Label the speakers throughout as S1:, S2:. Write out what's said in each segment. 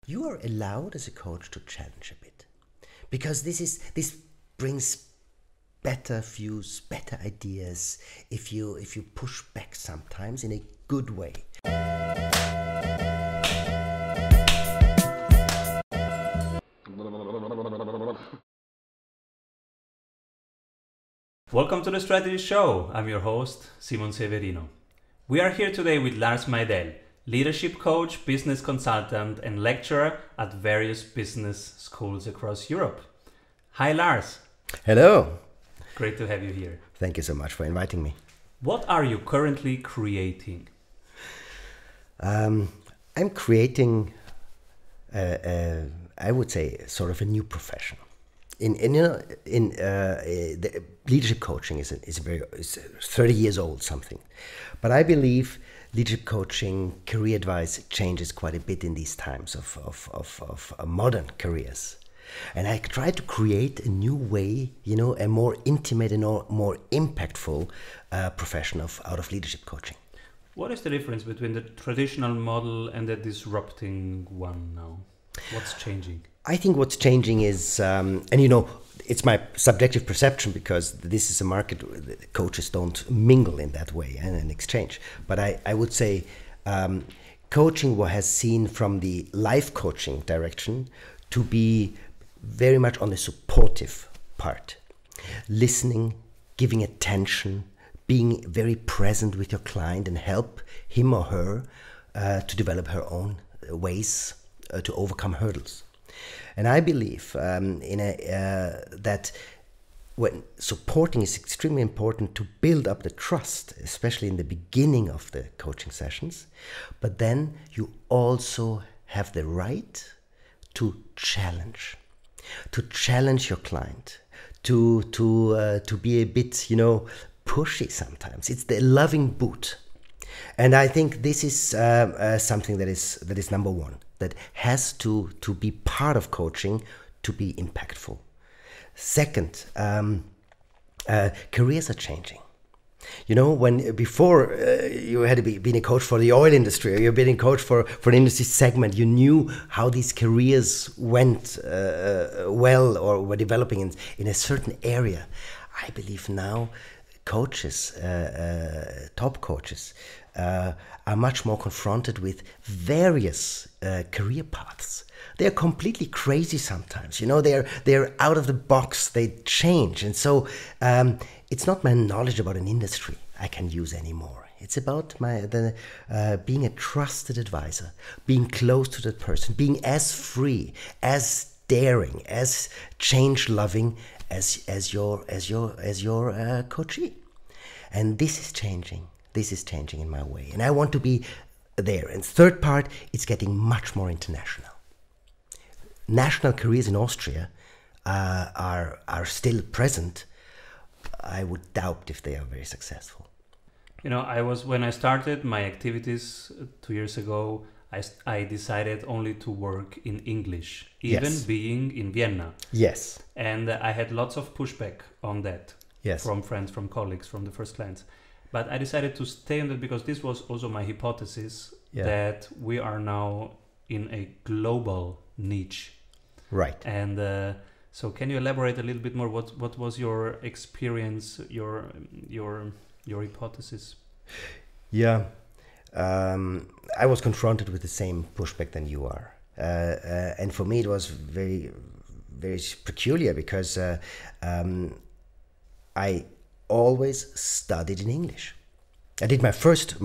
S1: you are allowed as a coach to challenge a bit, because this brings better views, better ideas if you push back sometimes in a good way.
S2: Welcome to the Strategy Show. I'm your host, Severino. We are here today with Lars Maydell, leadership coach, business consultant, and lecturer at various business schools across Europe. Hi, Lars.
S1: Hello.
S2: Great to have you here.
S1: Thank you so much for inviting me.
S2: What are you currently creating?
S1: I'm creating, I would say, sort of a new profession. The leadership coaching is 30 years old something, but I believe leadership coaching, career advice changes quite a bit in these times of modern careers, and I try to create a new way, a more intimate and more impactful profession out of leadership coaching.
S2: What is the difference between the traditional model and the disrupting one now? What's changing?
S1: I think what's changing is, it's my subjective perception because this is a market where coaches don't mingle in that way and exchange. But I would say coaching has seen from the life coaching direction to be very much on the supportive part. Listening, giving attention, being very present with your client and help him or her to develop her own ways to overcome hurdles. And I believe that when supporting is extremely important to build up the trust, especially in the beginning of the coaching sessions. But then you also have the right to challenge your client, to be a bit, pushy sometimes. It's the loving boot. And I think this is something that is number one, that has to be part of coaching to be impactful. Second, careers are changing. When before you had been a coach for the oil industry, or you've been a coach for an industry segment, you knew how these careers went well or were developing in a certain area. I believe now coaches, top coaches, are much more confronted with various career paths. They're completely crazy sometimes. They're out of the box. They change, and so it's not my knowledge about an industry I can use anymore. It's about being a trusted advisor, being close to that person, being as free, as daring, as change-loving as your coachee. And this is changing. This is changing in my way, and I want to be there. And third part, it's getting much more international. National careers in Austria are still present. I would doubt if they are very successful.
S2: When I started my activities 2 years ago, I decided only to work in English, even being in Vienna.
S1: Yes.
S2: And I had lots of pushback on that.
S1: Yes.
S2: From friends, from colleagues, from the first clients. But I decided to stay on that because this was also my hypothesis that we are now in a global niche.
S1: Right.
S2: And so can you elaborate a little bit more? What was your experience, your hypothesis?
S1: Yeah. I was confronted with the same pushback than you are. And for me it was very, very peculiar because I always studied in English. I did my first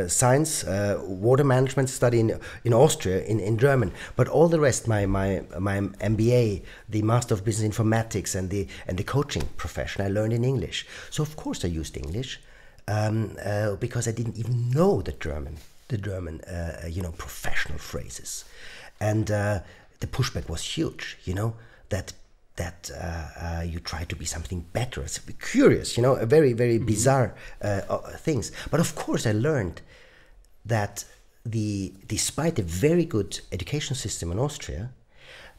S1: science water management study in Austria in German, but all the rest, my MBA, the Master of Business Informatics, and the coaching profession, I learned in English. So of course I used English because I didn't even know the German professional phrases, and the pushback was huge. That you try to be something better, curious, a very, very bizarre things. But of course I learned that despite a very good education system in Austria,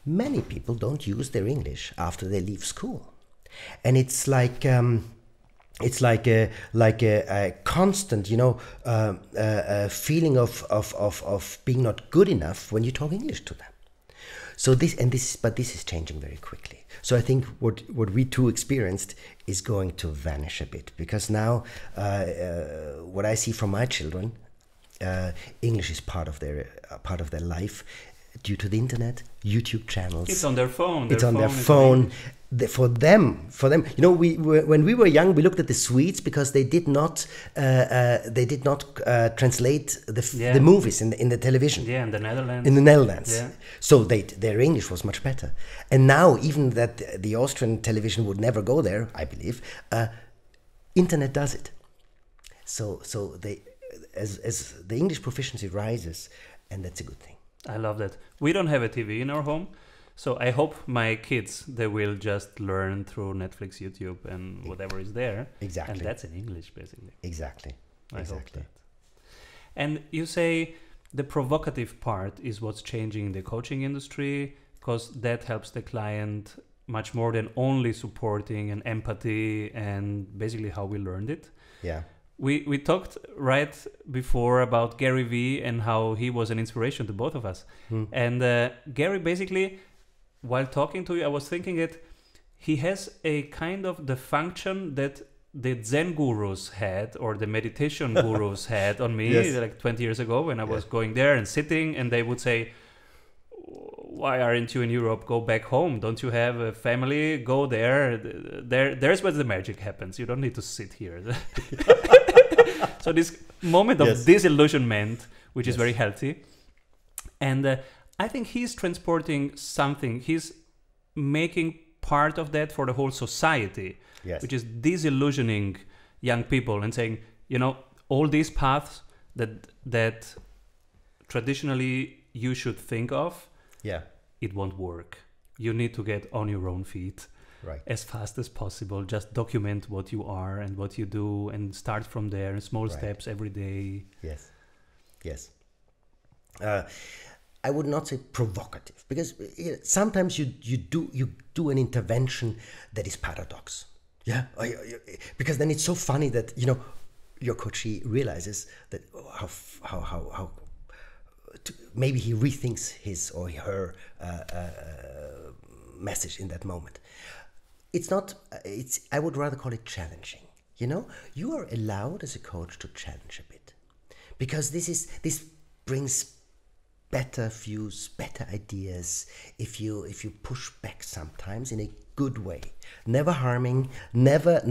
S1: many people don't use their English after they leave school. And it's like it's like a constant, feeling of being not good enough when you talk English to them. So this is changing very quickly. So I think what we too experienced is going to vanish a bit, because now what I see from my children, English is part of their life, due to the internet, YouTube channels.
S2: It's on their phone.
S1: It's on their phone. For them, when we were young, we looked at the Swedes because they did not translate the movies in the television.
S2: Yeah, in the Netherlands.
S1: In the Netherlands.
S2: Yeah.
S1: So their English was much better. And now, even that the Austrian television would never go there, I believe, internet does it. So as the English proficiency rises, and that's a good thing.
S2: I love that. We don't have a TV in our home, so I hope my kids, they will just learn through Netflix, YouTube, and whatever is there.
S1: Exactly.
S2: And that's in English, basically.
S1: Exactly.
S2: I hope that. And you say the provocative part is what's changing in the coaching industry, because that helps the client much more than only supporting and empathy and basically how we learned it.
S1: Yeah.
S2: We talked right before about Gary Vee and how he was an inspiration to both of us. And Gary, basically, while talking to you, I was thinking that he has a kind of the function that the Zen gurus had, or the meditation gurus had on me, like 20 years ago, when I was going there and sitting, and they would say, why aren't you in Europe? Go back home. Don't you have a family? Go there. There's where the magic happens. You don't need to sit here. So this moment of disillusionment, which is very healthy. And I think he's transporting something. He's making part of that for the whole society, which is disillusioning young people and saying, all these paths that traditionally you should think of, it won't work. You need to get on your own feet as fast as possible. Just document what you are and what you do, and start from there, small steps every day.
S1: Yes. I would not say provocative, because sometimes you do an intervention that is paradox. Because then it's so funny that your coachee realizes that how maybe he rethinks his or her message in that moment. I would rather call it challenging. You are allowed as a coach to challenge a bit, because this brings better views, better ideas, if you push back sometimes in a good way, never harming, never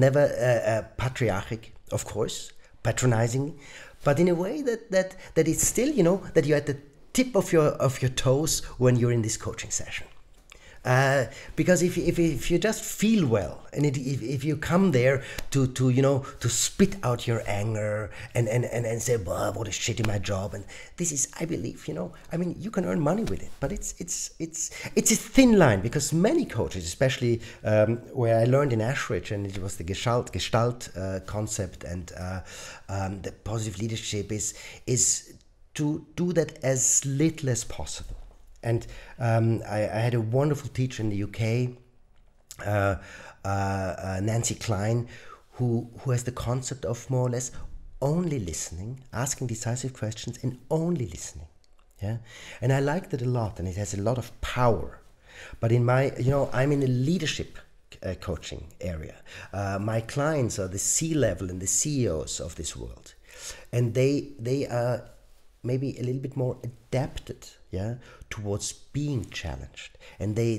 S1: patriarchic, of course, patronizing, but in a way that it's still, that you're at the tip of your toes when you're in this coaching session. Because if you just feel well, and if you come there to spit out your anger and say, well, what a shit in my job, and this is, I believe, you can earn money with it, but it's a thin line, because many coaches, especially where I learned in Ashridge, and it was the Gestalt concept, and the positive leadership is to do that as little as possible. And I had a wonderful teacher in the UK, Nancy Klein, who has the concept of more or less only listening, asking decisive questions, and only listening. And I liked it a lot, and it has a lot of power. But in my, I'm in a leadership coaching area. My clients are the C-level and the CEOs of this world, and they are maybe a little bit more adapted towards being challenged, and they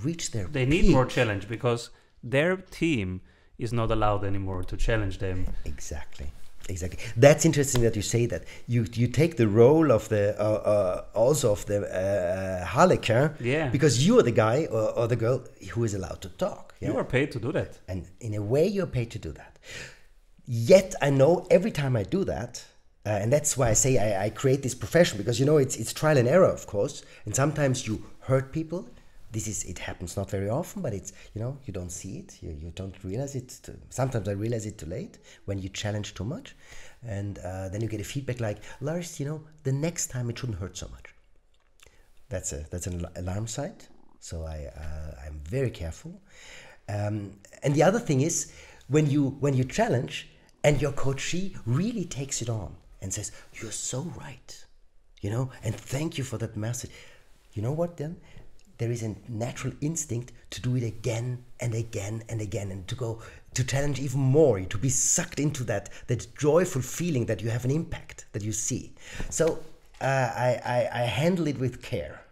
S1: reach their
S2: they need more challenge, because their team is not allowed anymore to challenge them.
S1: Exactly. That's interesting that you say that. You take the role of the also of the harlequin, because you are the guy or the girl who is allowed to talk.
S2: You are paid to do that,
S1: and in a way you're paid to do that. Yet I know every time I do that, and that's why I say I create this profession, because it's trial and error, of course, and sometimes you hurt people. It happens not very often, but it's you don't see it, you don't realize it. Sometimes I realize it too late when you challenge too much, and then you get a feedback like, Lars, the next time it shouldn't hurt so much. That's an alarm sign. So I'm very careful. And the other thing is, when you challenge and your coachee really takes it on and says, "You're so right," and thank you for that message. You know what then? There is a natural instinct to do it again and again and again, and to challenge even more, to be sucked into that joyful feeling that you have an impact, that you see. So I handle it with care.